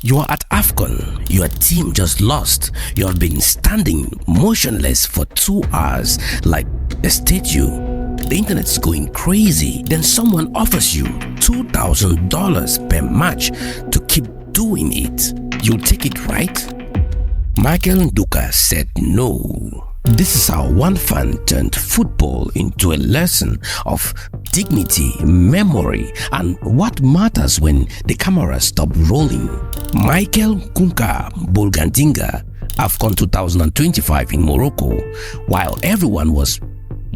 You are at AFCON, your team just lost, you have been standing motionless for 2 hours like a statue. The internet's going crazy, then someone offers you $2,000 per match to keep doing it. You'll take it, right? Michel Nkuka said no. This is how one fan turned football into a lesson of dignity, memory, and what matters when the camera stopped rolling. Michel Nkuka Mboladinga, AFCON 2025 in Morocco, while everyone was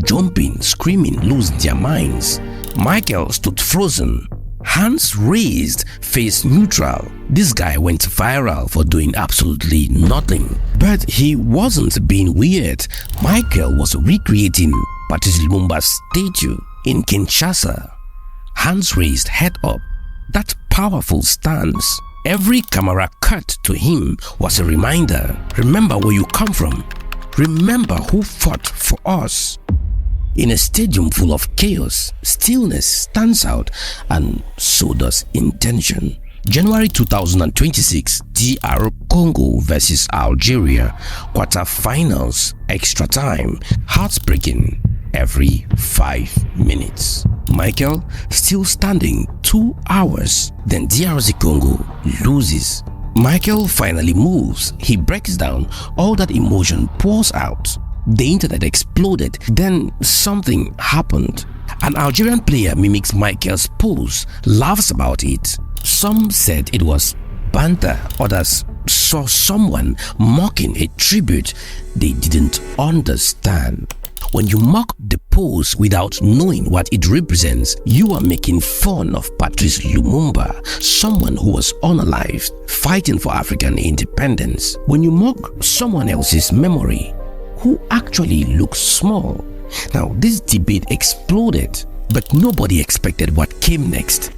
jumping, screaming, losing their minds, Michel stood frozen, hands raised, face neutral. This guy went viral for doing absolutely nothing. But he wasn't being weird. Michel was recreating Patrice Lumumba's statue in Kinshasa. Hands raised, head up. That powerful stance. Every camera cut to him was a reminder. Remember where you come from. Remember who fought for us. In a stadium full of chaos, stillness stands out, and so does intention. January 2026, DR Congo versus Algeria, quarterfinals, extra time, heartbreaking every 5 minutes. Michel still standing 2 hours, then DRC Congo loses. Michel finally moves, he breaks down, all that emotion pours out. The internet exploded, then something happened. An Algerian player mimics Michel's pose, laughs about it. Some said it was banter, others saw someone mocking a tribute they didn't understand. When you mock the pose without knowing what it represents, you are making fun of Patrice Lumumba, someone who was unalived, fighting for African independence. When you mock someone else's memory, who actually looks small. Now, this debate exploded, but nobody expected what came next.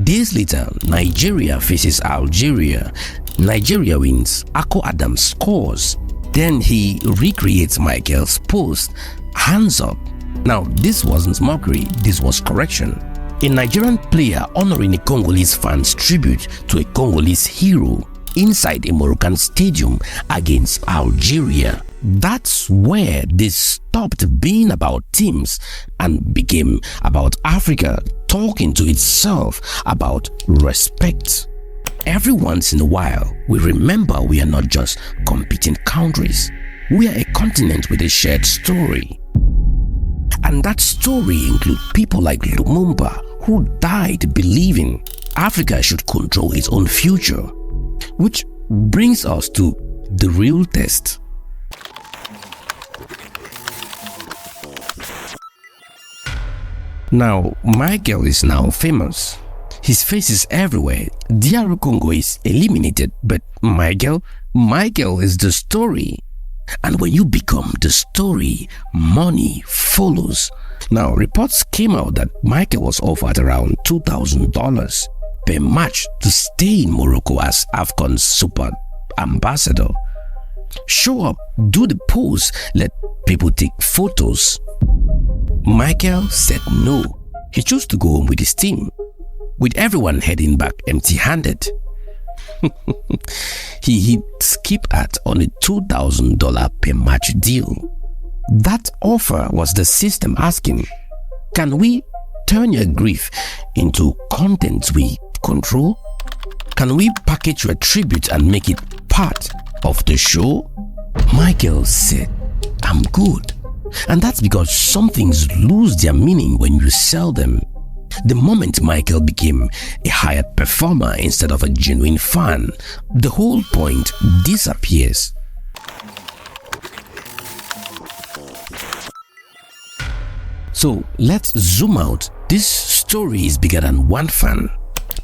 Days later, Nigeria faces Algeria. Nigeria wins. Ako Adams scores. Then he recreates Michel's post, hands up. Now, this wasn't mockery, this was correction. A Nigerian player honoring a Congolese fan's tribute to a Congolese hero inside a Moroccan stadium against Algeria. That's where this stopped being about teams and became about Africa talking to itself about respect. Every once in a while, we remember we are not just competing countries. We are a continent with a shared story. And that story includes people like Lumumba, who died believing Africa should control its own future. Which brings us to the real test. Now, Michel is now famous. His face is everywhere. DR Congo is eliminated, but Michel is the story. And when you become the story, money follows. Now, reports came out that Michel was offered around $2,000 per match to stay in Morocco as AFCON's super ambassador. Show up, do the pose, let people take photos. Michel said no. He chose to go home with his team, with everyone heading back empty-handed. He hit skip at on a $2,000 per match deal. That offer was the system asking, can we turn your grief into content we control? Can we package your tribute and make it part of the show? Michel said, I'm good. And that's because some things lose their meaning when you sell them. The moment Michel became a hired performer instead of a genuine fan, the whole point disappears. So let's zoom out. This story is bigger than one fan.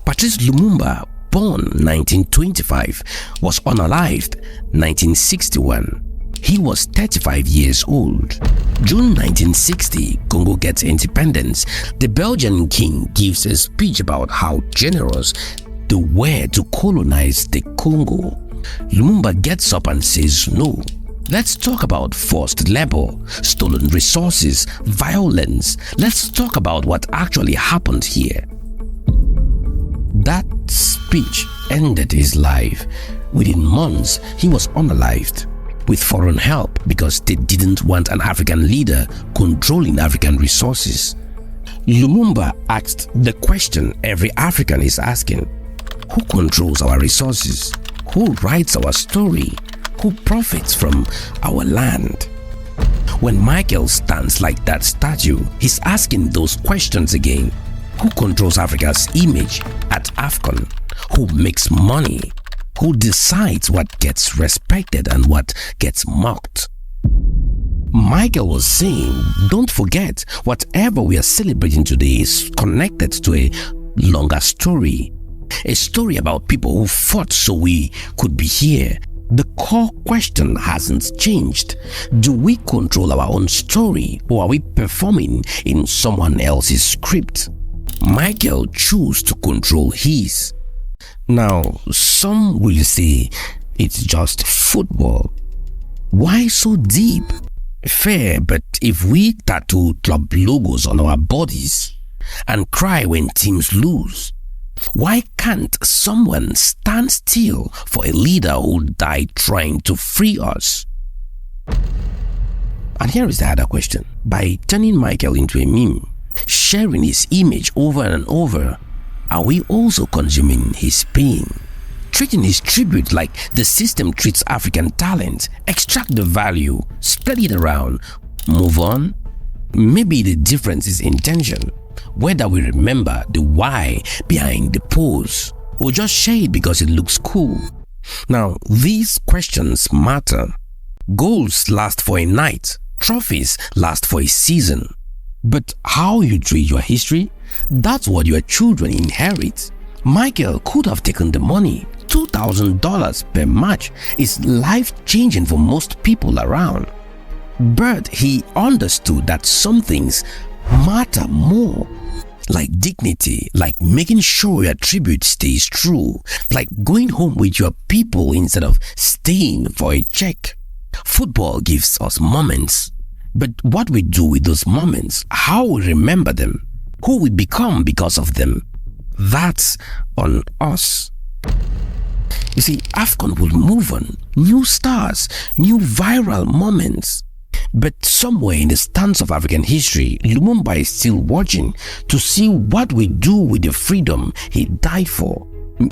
Patrice Lumumba, born 1925, was unalived 1961. He was 35 years old. June 1960, Congo gets independence. The Belgian king gives a speech about how generous they were to colonize the Congo. Lumumba gets up and says no. Let's talk about forced labor, stolen resources, violence. Let's talk about what actually happened here. speech ended his life. Within months, he was unalived with foreign help because they didn't want an African leader controlling African resources. Lumumba asked the question every African is asking: who controls our resources? Who writes our story? Who profits from our land? When Michel stands like that statue, he's asking those questions again. Who controls Africa's image at AFCON? Who makes money? Who decides what gets respected and what gets mocked? Michel was saying, don't forget, whatever we are celebrating today is connected to a longer story. A story about people who fought so we could be here. The core question hasn't changed. Do we control our own story, or are we performing in someone else's script? Michel chose to control his. Now, some will say it's just football. Why so deep? Fair, but if we tattoo club logos on our bodies and cry when teams lose, why can't someone stand still for a leader who died trying to free us? And here is the other question. By turning Michel into a meme, sharing his image over and over, are we also consuming his pain? Treating his tribute like the system treats African talent, extract the value, spread it around, move on? Maybe the difference is intention, whether we remember the why behind the pose or just share it because it looks cool. Now, these questions matter. Goals last for a night, trophies last for a season. But how you treat your history, that's what your children inherit. Michel could have taken the money. $2,000 per match is life-changing for most people around. But he understood that some things matter more, like dignity, like making sure your tribute stays true, like going home with your people instead of staying for a check. Football gives us moments, but what we do with those moments, how we remember them, who we become because of them, that's on us. You see, AFCON will move on, new stars, new viral moments. But somewhere in the stance of African history, Lumumba is still watching to see what we do with the freedom he died for.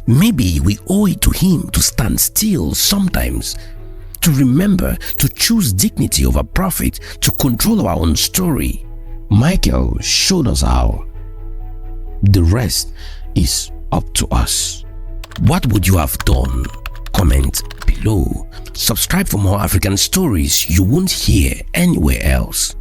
Maybe we owe it to him to stand still sometimes, to remember, to choose dignity over profit, to control our own story. Michel showed us how. The rest is up to us. What would you have done? Comment below. Subscribe for more African stories you won't hear anywhere else.